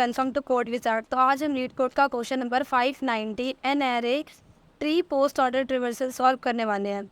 Welcome to code wizard. तो आज हम लीड कोड का question number 590 N ary tree post order traversal solve करने वाले हैं।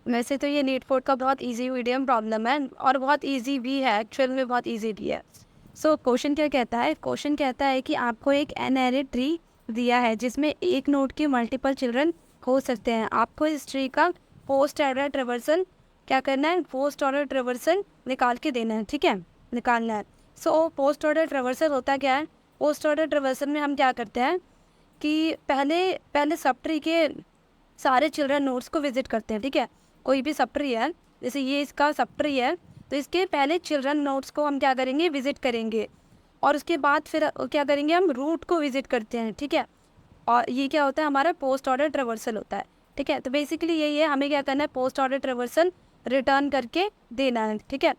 वैसे तो ये लीड कोड का बहुत इजी मीडियम प्रॉब्लम है और बहुत इजी भी है, एक्चुअल में बहुत इजी भी है। सो क्वेश्चन क्या कहता है? क्वेश्चन कहता है कि आपको एक एन एरे ट्री दिया है जिसमें एक नोड के मल्टीपल चिल्ड्रन हो सकते हैं। आपको इस ट्री का पोस्ट ऑर्डर ट्रिवर्सल क्या करना है? पोस्ट ऑर्डर ट्रिवर्सल निकाल के देना है, ठीक है, निकालना है। सो पोस्ट ऑर्डर ट्रिवर्सल होता क्या है? पोस्ट ऑर्डर ट्रिवर्सल में हम क्या करते हैं कि पहले सब ट्री के सारे चिल्ड्रन नोड्स को विजिट करते हैं, ठीक है। कोई भी सब ट्री है, जैसे ये इसका सब ट्री है, तो इसके पहले चिल्ड्रन नोड्स को हम क्या करेंगे? विजिट करेंगे। और उसके बाद फिर क्या करेंगे? हम रूट को विजिट करते हैं, ठीक है। और ये क्या होता है? हमारा पोस्ट ऑर्डर ट्रिवर्सल होता है, ठीक है। तो बेसिकली यही है, हमें क्या करना है? पोस्ट ऑर्डर ट्रिवर्सल रिटर्न करके देना है, ठीक है।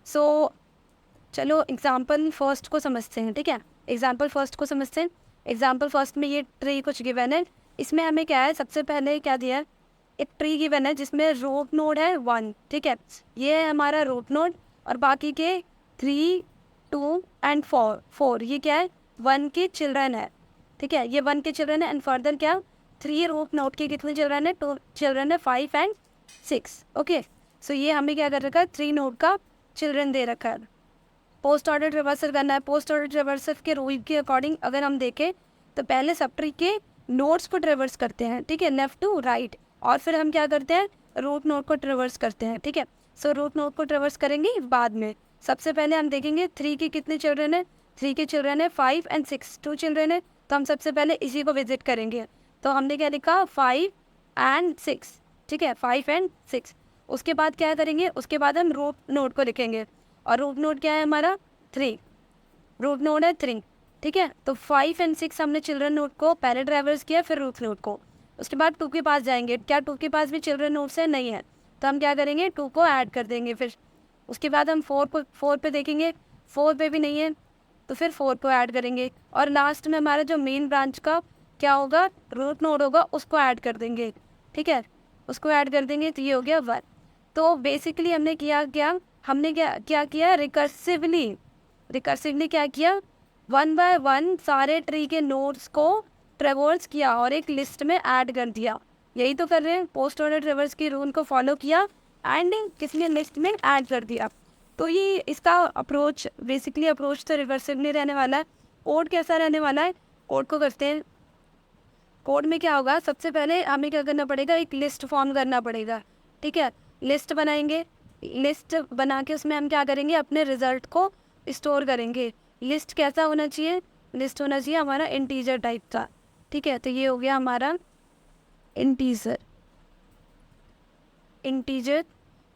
सो चलो एग्जाम्पल फर्स्ट को समझते हैं, ठीक है। एग्जाम्पल फर्स्ट को समझते हैं। एग्जाम्पल फर्स्ट में ये ट्री कुछ गिवन है। इसमें हमें क्या है? सबसे पहले क्या दिया है? एक ट्री गिवन है जिसमें रूट नोड है 1, ठीक है। ये है हमारा रूट नोड और बाकी के 3, 2 एंड 4 ये क्या है? 1 के चिल्ड्रन है, ठीक है। ये 1 के चिल्ड्रन है एंड फर्दर क्या? 3 रूट नोड के कितने चिल्ड्रन है? 2 चिल्ड्रन है, 5 एंड 6, ओके। सो ये हमें क्या कर रखा है? 3 नोड का चिल्ड्रन दे रखा है। पोस्ट ऑर्डर ट्रिवर्सल करना है। पोस्ट ऑर्डर ट्रिवर्सल के रूल के अकॉर्डिंग अगर हम देखें तो पहले सब ट्री के नोड्स को ट्रिवर्स करते हैं, ठीक है, लेफ्ट टू राइट, और फिर हम क्या करते हैं? रूट नोड को ट्रिवर्स करते हैं, ठीक है। सो रूट नोड को ट्रिवर्स करेंगे बाद में। सबसे पहले हम देखेंगे 3 के कितने चिल्ड्रन है? 3 के चिल्ड्रन है 5 एंड 6, 2 चिल्ड्रन है, तो हम सबसे पहले इसी को विजिट करेंगे। तो हमने क्या लिखा? 5 एंड 6, ठीक है, 5 एंड 6। उसके बाद क्या करेंगे? उसके बाद हम रूट नोड को लिखेंगे और रूट नोड क्या है हमारा? 3, रूट नोड है 3, ठीक है। तो 5 एंड 6 हमने चिल्ड्रन नोड को पहले ट्रैवर्स किया, फिर रूट नोड को। उसके बाद 2 के पास जाएंगे। क्या 2 के पास भी चिल्ड्रन नोड्स है? नहीं है, तो हम क्या करेंगे? 2 को ऐड कर देंगे। फिर उसके बाद हम 4 पे देखेंगे, 4 पे भी नहीं है, तो फिर 4 को ऐड करेंगे। और लास्ट में हमारा जो मेन ब्रांच का क्या होगा? रूट नोड होगा, उसको ऐड कर देंगे, ठीक है, उसको ऐड कर देंगे। तो ये हो गया 1। तो बेसिकली हमने क्या किया? रिकर्सिवली क्या किया? 1 बाय 1 सारे ट्री के नोड्स को ट्रेवर्स किया और एक लिस्ट में ऐड कर दिया। यही तो कर रहे हैं, पोस्ट ऑर्डर ट्रेवर्स की रूल को फॉलो किया एंड किसने लिस्ट में ऐड कर दिया। तो ये इसका अप्रोच, बेसिकली अप्रोच तो रिकर्सिवली रहने वाला है। कोड कैसा रहने वाला है? कोड को करते हैं। कोड में क्या होगा? सबसे पहले हमें क्या करना पड़ेगा? एक लिस्ट फॉर्म करना पड़ेगा, ठीक है। लिस्ट बनाएंगे। लिस्ट बना के उसमें हम क्या करेंगे? अपने रिजल्ट को स्टोर करेंगे। लिस्ट कैसा होना चाहिए? लिस्ट होना चाहिए हमारा इंटीजर टाइप का, ठीक है। तो ये हो गया हमारा इंटीजर।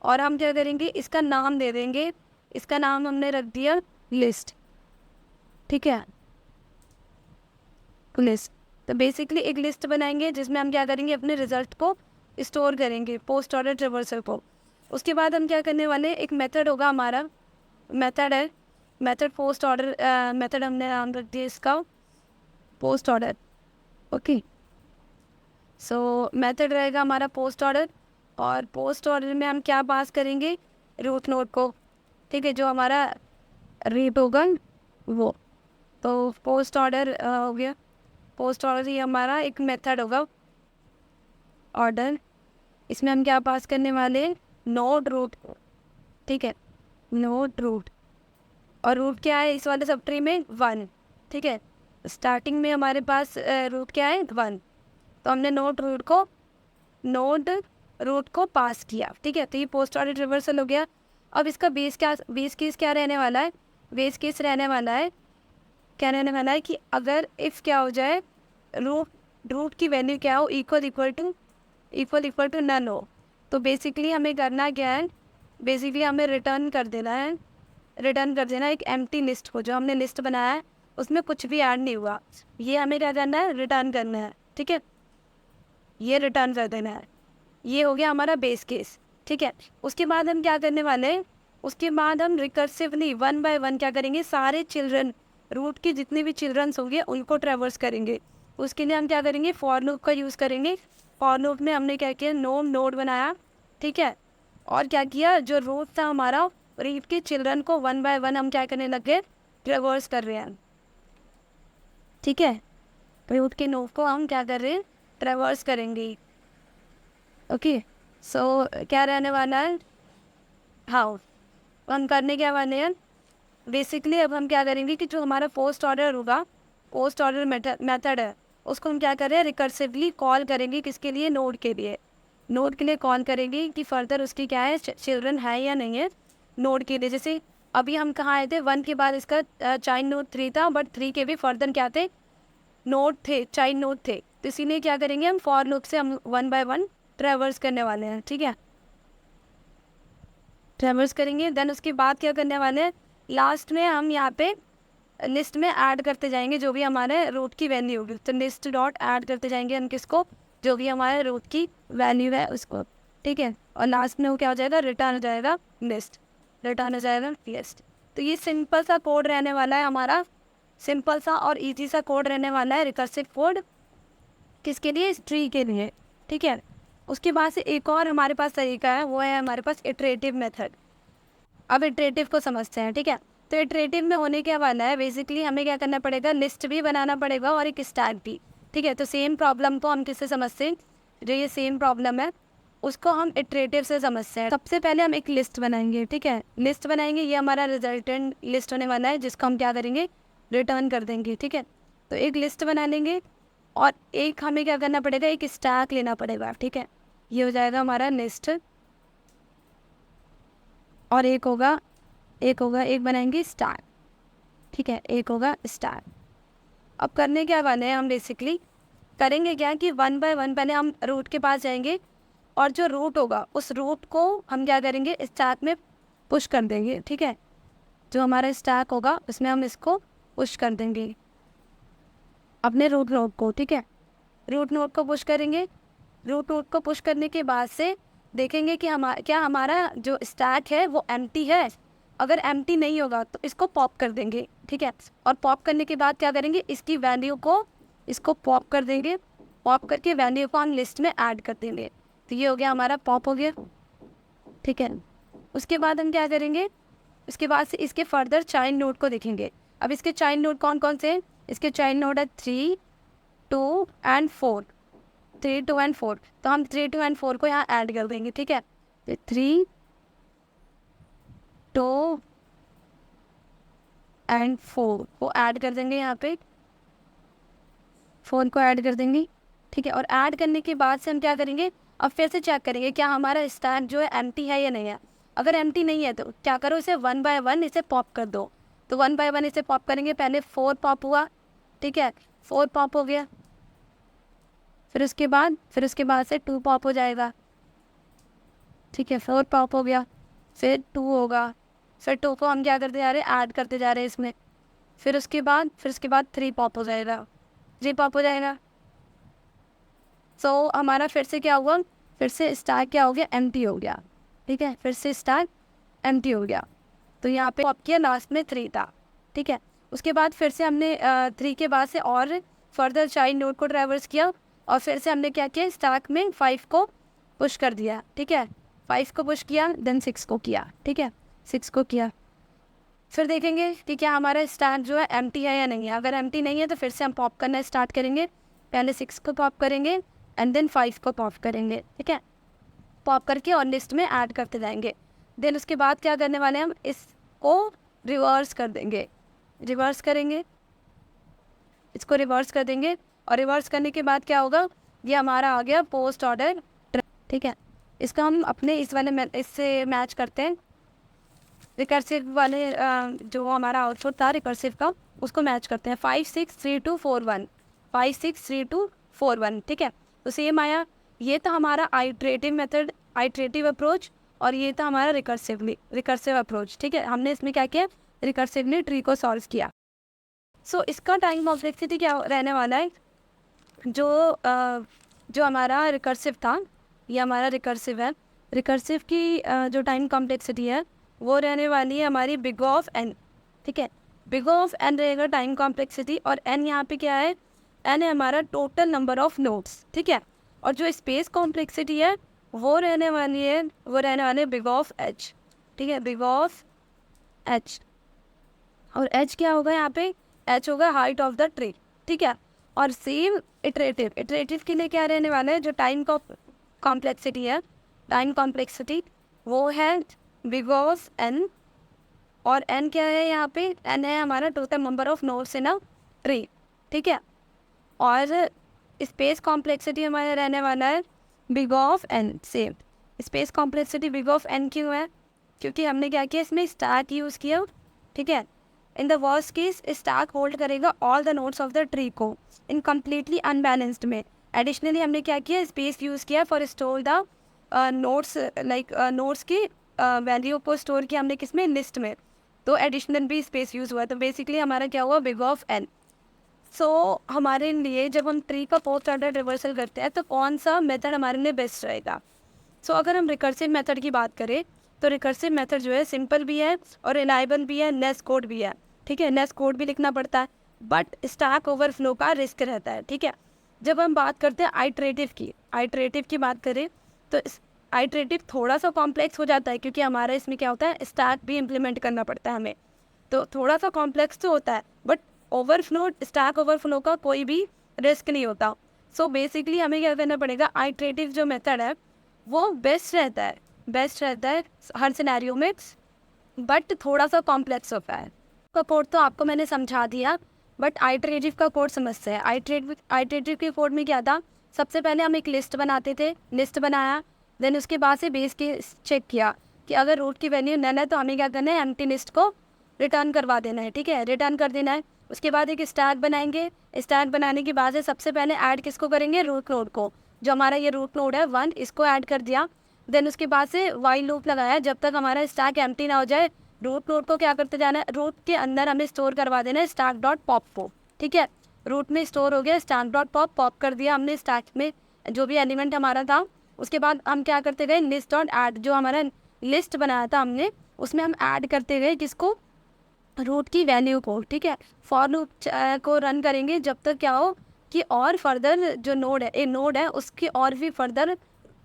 और हम क्या करेंगे? इसका नाम दे देंगे। इसका नाम हमने रख दिया लिस्ट, ठीक है, लिस्ट। तो बेसिकली एक लिस्ट बनाएंगे जिसमें हम क्या करेंगे? अपने रिजल्ट को स्टोर करेंगे, पोस्ट ऑर्डर ट्रिवर्सल को। उसके बाद हम क्या करने वाले? एक मेथड होगा हमारा, मेथड है, मेथड पोस्ट ऑर्डर, मेथड हमने नाम रख दिया इसका पोस्ट ऑर्डर, ओके। सो मेथड रहेगा हमारा पोस्ट ऑर्डर, और पोस्ट ऑर्डर में हम क्या पास करेंगे? रूट नोड को, ठीक है, जो हमारा रूट होगा वो। तो पोस्ट ऑर्डर हो गया। पोस्ट ऑर्डर ही हमारा एक मेथड होगा ऑर्डर। इसमें हम क्या पास करने वाले? नोड रूट, ठीक है, नोड रूट। और रूट क्या है इस वाले सब ट्री में? 1, ठीक है। स्टार्टिंग में हमारे पास रूट क्या है? 1। तो हमने नोड रूट को पास किया, ठीक है। तो ये पोस्ट ऑर्डर रिवर्सल हो गया। अब इसका बेस केस क्या रहने वाला है? बेस केस रहने वाला है, क्या रहने वाला है कि अगर इफ़ क्या हो जाए, रूट की वैल्यू क्या हो? इक्वल टू नन हो। तो बेसिकली हमें करना क्या है? बेसिकली हमें रिटर्न कर देना एक एम्प्टी लिस्ट को। जो हमने लिस्ट बनाया है उसमें कुछ भी ऐड नहीं हुआ, ये हमें क्या करना है? रिटर्न करना है, ठीक है, ये रिटर्न कर देना है। ये हो गया हमारा बेस केस, ठीक है। उसके बाद हम क्या करने वाले हैं? उसके बाद हम रिकर्सिवली 1 बाय 1 क्या करेंगे? सारे चिल्ड्रन, रूट के जितने भी चिल्ड्रंस होंगे उनको ट्रेवर्स करेंगे। उसके लिए हम क्या करेंगे? फॉर लूप का यूज़ करेंगे। फॉर लूप में हमने क्या किया? नोड बनाया, ठीक है। और क्या किया? जो रूट था हमारा, रूट के चिल्ड्रन को 1 बाय 1 हम क्या करने लग गए? ट्रेवर्स कर रहे हैं, ठीक है। रूट के नोड को हम क्या कर रहे हैं, ट्रेवर्स करेंगे। ओके, सो क्या रहने वाला है, हाँ हम करने क्या वाले हैं बेसिकली, अब हम क्या करेंगे कि जो हमारा पोस्ट ऑर्डर होगा, पोस्ट ऑर्डर मेथड है, उसको हम क्या करें, रिकर्सिवली कॉल करेंगे। किसके लिए, नोड के लिए। नोड के लिए कॉल करेंगे कि फर्दर उसकी क्या है, चिल्ड्रन है या नहीं है नोड के लिए। जैसे अभी हम कहाँ आए थे, 1 के बाद इसका चाइल्ड नोड 3 था, बट 3 के भी फर्दर क्या थे, नोड थे, चाइल्ड नोड थे। तो इसीलिए क्या करेंगे, हम फॉर लूप से हम 1 बाय 1 ट्रेवर्स करने वाले हैं। ठीक है, ट्रेवर्स करेंगे। देन उसके बाद क्या करने वाले हैं, लास्ट में हम यहाँ पे लिस्ट में ऐड करते जाएंगे जो भी हमारे रूट की वैल्यू होगी। तो लिस्ट डॉट ऐड करते जाएंगे हम किसको, जो भी हमारे रूट की वैल्यू है उसको। ठीक है, और लास्ट में वो क्या हो जाएगा, रिटर्न हो जाएगा लिस्ट, रिटर्न हो जाएगा लिस्ट। तो ये सिंपल सा कोड रहने वाला है हमारा, सिंपल सा और इजी सा कोड रहने वाला है, रिकर्सिव कोड। किसके लिए, इस ट्री के लिए। ठीक है, उसके बाद से एक और हमारे पास तरीका है, वो है हमारे पास इटरेटिव मेथड। अब इटरेटिव को समझते हैं। ठीक है, तो इटरेटिव में होने क्या वाला है, बेसिकली हमें क्या करना पड़ेगा, लिस्ट भी बनाना पड़ेगा और एक स्टैक भी। ठीक है, तो सेम प्रॉब्लम को हम किससे समझते हैं, जो ये सेम प्रॉब्लम है उसको हम इटरेटिव से समझते हैं। सबसे पहले हम एक लिस्ट बनाएंगे। ठीक है, लिस्ट बनाएंगे, ये हमारा रिजल्टेंट लिस्ट होने वाला है जिसको हम क्या करेंगे, रिटर्न कर देंगे। ठीक है, तो एक लिस्ट बना लेंगे और एक हमें क्या करना पड़ेगा, एक स्टैक लेना पड़ेगा। ठीक है, ये हो जाएगा हमारा लिस्ट, और एक बनाएंगे स्टार। ठीक है, एक होगा स्टार। अब करने क्या वाले हैं हम, बेसिकली करेंगे क्या कि 1 बाय 1 पहले हम रूट के पास जाएंगे और जो रूट होगा उस रूट को हम क्या करेंगे, स्टैक में पुश कर देंगे। ठीक है, जो हमारा स्टैक होगा उसमें हम इसको पुश कर देंगे, अपने रूट नोड को। ठीक है, रूट नोड को पुश करेंगे। रूट नोड को पुश करने के बाद से देखेंगे कि क्या हमारा जो स्टैक है वो एम्प्टी है। अगर एम्प्टी नहीं होगा तो इसको पॉप कर देंगे। ठीक है, और पॉप करने के बाद क्या करेंगे, इसकी वैल्यू को, इसको पॉप कर देंगे। पॉप करके वैल्यू को हम लिस्ट में ऐड कर देंगे। तो ये हो गया हमारा, पॉप हो गया। ठीक है, उसके बाद हम क्या करेंगे, उसके बाद से इसके फर्दर चाइल्ड नोड को देखेंगे। अब इसके चाइल्ड नोड कौन कौन से हैं, इसके चाइल्ड नोड है 3, 2 एंड 4। 3, 2 एंड 4, तो हम 3, 2 एंड 4 को यहाँ ऐड कर देंगे। ठीक है, 3, 2 एंड 4 को ऐड कर देंगे, यहाँ पे 4 को ऐड कर देंगे। ठीक है, और ऐड करने के बाद से हम क्या करेंगे, अब फिर से चेक करेंगे क्या हमारा स्टैक जो है एम्प्टी है या नहीं है। अगर एम्प्टी नहीं है तो क्या करो, इसे 1 बाय 1 इसे पॉप कर दो। तो 1 बाय 1 इसे पॉप करेंगे, पहले 4 पॉप हुआ। ठीक है, 4 पॉप हो गया, फिर उसके बाद से 2 पॉप हो जाएगा। ठीक है, 4 पॉप हो गया, फिर 2 होगा, फिर 2 को हम क्या करते जा रहे हैं, ऐड करते जा रहे हैं इसमें। फिर उसके बाद 3 पॉप हो जाएगा, 3 पॉप हो जाएगा। सो हमारा फिर से क्या हुआ, फिर से स्टैक क्या हो गया, एम्प्टी हो गया। ठीक है, फिर से स्टैक एम्प्टी हो गया। तो यहाँ पे पॉप किया, लास्ट में 3 था। ठीक है, उसके बाद फिर से हमने 3 के बाद से और फर्दर चाइल्ड नोड को ट्रैवर्स किया, और फिर से हमने क्या किया, स्टैक में 5 को पुश कर दिया। ठीक है, 5 को पुश किया, देन 6 को किया। ठीक है, 6 को किया, फिर देखेंगे कि क्या हमारा स्टैक जो है एम्प्टी है या नहीं है। अगर एम्प्टी नहीं है तो फिर से हम पॉप करना स्टार्ट करेंगे। पहले 6 को पॉप करेंगे एंड देन 5 को पॉप करेंगे। ठीक है, पॉप करके और लिस्ट में ऐड करते जाएंगे। देन उसके बाद क्या करने वाले हैं, हम इसको रिवर्स कर देंगे, रिवर्स करेंगे, इसको रिवर्स कर देंगे। और रिवर्स करने के बाद क्या होगा, ये हमारा आ गया पोस्ट ऑर्डर। ठीक है, इसका हम अपने इस वाले इससे मैच करते हैं, रिकर्सिव वाले जो हमारा आउटपुट था रिकर्सिव का, उसको मैच करते हैं। 5 6 3 2 4 1, 5 6 3 2 4 1। ठीक है, तो सेम आया। ये था हमारा आइट्रेटिव मेथड, आइट्रेटिव अप्रोच, और ये था हमारा रिकर्सिव अप्रोच। ठीक है, हमने इसमें क्या किया, रिकर्सिवली ट्री को सॉल्व किया। सो इसका टाइम कॉम्प्लेक्सिटी क्या रहने वाला है, जो हमारा रिकर्सिव था, ये हमारा रिकर्सिव है। रिकर्सिव की जो टाइम कॉम्प्लेक्सिटी है वो रहने वाली है हमारी बिग ऑफ एन। ठीक है, बिग ऑफ एन रहेगा टाइम कॉम्प्लेक्सिटी, और एन यहाँ पे क्या है, एन है हमारा टोटल नंबर ऑफ नोड्स। ठीक है, और जो स्पेस कॉम्प्लेक्सिटी है वो रहने वाली बिग ऑफ एच। ठीक है, बिग ऑफ एच, और एच क्या होगा यहाँ पे, एच होगा हाइट ऑफ द ट्री। ठीक है। और सेम इटरेटिव के लिए क्या रहने वाला है, जो टाइम कॉम्प्लेक्सिटी है, टाइम कॉम्प्लेक्सिटी वो है बिग ऑफ एन, और एन क्या है यहाँ पे, एन है हमारा total number of nodes in a tree, ठीक है। और स्पेस कॉम्प्लेक्सिटी हमारा रहने वाला है big of n, same space complexity big of n क्यों है, क्योंकि हमने क्या किया इसमें स्टैक यूज़ किया, ठीक है। In the worst case stack hold करेगा all the nodes of the tree को इन कम्प्लीटली अनबैलेंस्ड में। एडिशनली हमने क्या किया, स्पेस यूज़ किया for store the nodes, like nodes की वैल्यू को स्टोर किया हमने किस में, लिस्ट में, तो एडिशनल भी स्पेस यूज़ हुआ। तो बेसिकली हमारा क्या हुआ, बिग ऑफ एन। सो हमारे लिए जब हम ट्री का पोस्ट ऑर्डर रिवर्सल करते हैं तो कौन सा मेथड हमारे लिए बेस्ट रहेगा। सो अगर हम रिकर्सिव मेथड की बात करें तो रिकर्सिव मेथड जो है सिंपल भी है और रिलायबल भी है, नेस कोड भी है, ठीक है। नेस कोड भी लिखना पड़ता है बट स्टैक ओवरफ्लो का रिस्क रहता है, ठीक है। जब हम बात करते हैं आइटरेटिव की बात करें तो आइटरेटिव थोड़ा सा कॉम्प्लेक्स हो जाता है, क्योंकि हमारा इसमें क्या होता है, स्टैक भी इम्प्लीमेंट करना पड़ता है हमें, तो थोड़ा सा कॉम्प्लेक्स तो होता है, बट ओवरफ्लो, स्टैक ओवरफ्लो का कोई भी रिस्क नहीं होता। सो बेसिकली हमें क्या करना पड़ेगा, आइटरेटिव जो मेथड है वो बेस्ट रहता है हर सिनेरियो में, बट थोड़ा सा कॉम्प्लेक्स होता है। का कोड तो आपको मैंने समझा दिया, बट आइटरेटिव का कोड समझते हैं। आइटरेटिव के कोड में क्या था, सबसे पहले हम एक लिस्ट बनाते थे, लिस्ट बनाया, देन उसके बाद से बेस के चेक किया कि अगर रूट की वैल्यू नल है तो हमें क्या करना है, एम्प्टी लिस्ट को रिटर्न करवा देना है, ठीक है, रिटर्न कर देना है। उसके बाद एक स्टैक बनाएंगे, स्टैक बनाने के बाद से सबसे पहले ऐड किसको करेंगे, रूट नोड को, जो हमारा ये रूट नोड है 1, इसको ऐड कर दिया। देन उसके बाद से वाइल लूप लगाया जब तक हमारा स्टैक एम्प्टी ना हो जाए। रूट नोड को क्या करते जाना है, रूट के अंदर हमें स्टोर करवा देना है स्टैक डॉट पॉप को, ठीक है। रूट में स्टोर हो गया स्टैक डॉट पॉप कर दिया हमने स्टैक में जो भी एलिमेंट हमारा था। उसके बाद हम क्या करते गए, लिस्ट डॉट ऐड, जो हमारा लिस्ट बनाया था हमने उसमें हम ऐड करते गए किसको, रूट की वैल्यू को, ठीक है। फॉर लूप को रन करेंगे जब तक क्या हो कि और फर्दर जो नोड है, एक नोड है उसकी और भी फर्दर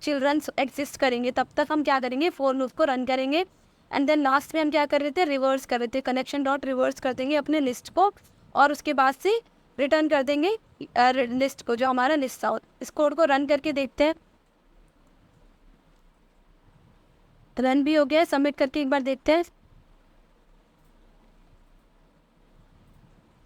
चिल्ड्रंस एग्जिस्ट करेंगे, तब तक हम क्या करेंगे, फॉर लूप को रन करेंगे। एंड देन लास्ट में हम क्या कर रहे थे, रिवर्स कर रहे थे, कनेक्शन डॉट रिवर्स कर देंगे अपने लिस्ट को, और उसके बाद से रिटर्न कर देंगे लिस्ट को, जो हमारा लिस्ट था। इस कोड को रन करके देखते हैं, रन भी हो गया है, सबमिट करके एक बार देखते हैं,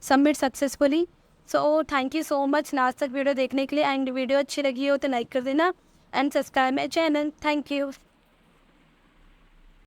submit successfully. So thank you so much last तक वीडियो देखने के लिए, एंड वीडियो अच्छी लगी हो तो लाइक कर देना and subscribe my channel. Thank you.